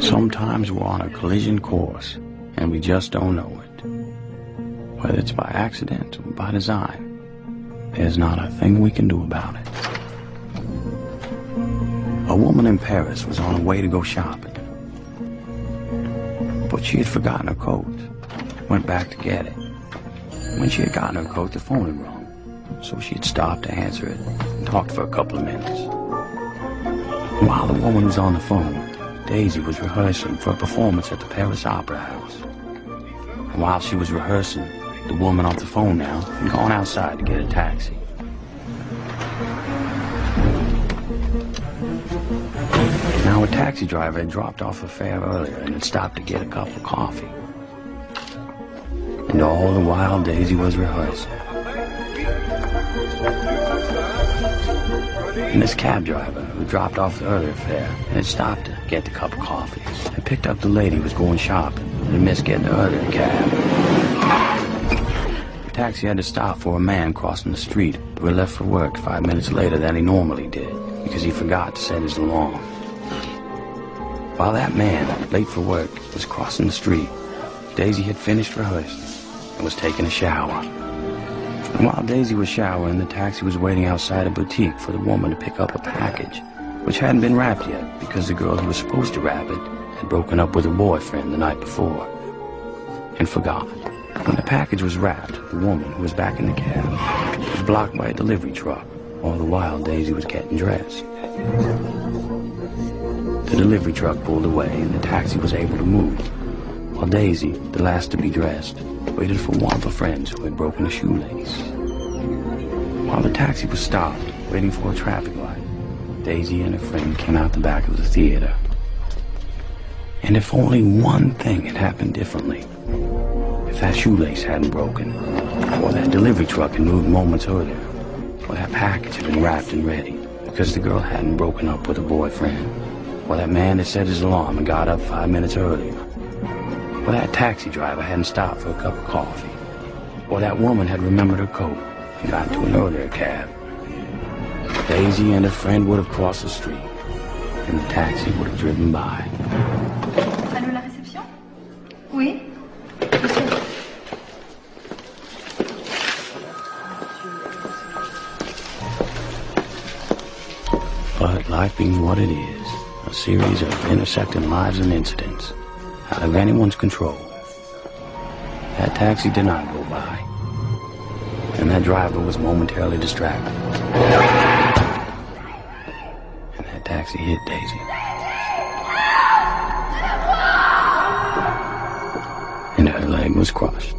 Sometimes we're on a collision course, and we just don't know it. Whether it's by accident or by design, there's not a thing we can do about it. A woman in Paris was on her way to go shopping, but she had forgotten her coat. Went back to get it. When she had gotten her coat, the phone had rung, so she had stopped to answer it and talked for a couple of minutes. While the woman was on the phone, Daisy was rehearsing for a performance at the Paris Opera House. And while she was rehearsing, the woman on the phone now had gone outside to get a taxi. Now a taxi driver had dropped off a fare earlier and had stopped to get a cup of coffee. And all the while Daisy was rehearsing. And this cab driver, who dropped off the earlier fare and had stopped to get the cup of coffee, had picked up the lady who was going shopping and had missed getting the earlier cab. The taxi had to stop for a man crossing the street who had left for work 5 minutes later than he normally did because he forgot to set his alarm. While that man, late for work, was crossing the street, Daisy had finished rehearsing and was taking a shower. And while Daisy was showering, the taxi was waiting outside a boutique for the woman to pick up a package, which hadn't been wrapped yet because the girl who was supposed to wrap it had broken up with her boyfriend the night before and forgot. When the package was wrapped, the woman, who was back in the cab, was blocked by a delivery truck. All the while, Daisy was getting dressed. The delivery truck pulled away and the taxi was able to move, while Daisy, the last to be dressed, waited for one of her friends who had broken a shoelace. While the taxi was stopped, waiting for a traffic light, Daisy and her friend came out the back of the theater. And if only one thing had happened differently, if that shoelace hadn't broken, or that delivery truck had moved moments earlier, or that package had been wrapped and ready because the girl hadn't broken up with her boyfriend, or that man had set his alarm and got up 5 minutes earlier, or that taxi driver hadn't stopped for a cup of coffee, or that woman had remembered her coat and got into an earlier cab, Daisy and her friend would have crossed the street, and the taxi would have driven by. Allô, la réception? Oui. But life being what it is, a series of intersecting lives and incidents, out of anyone's control, that taxi did not go by, and that driver was momentarily distracted, and that taxi hit Daisy, and her leg was crushed.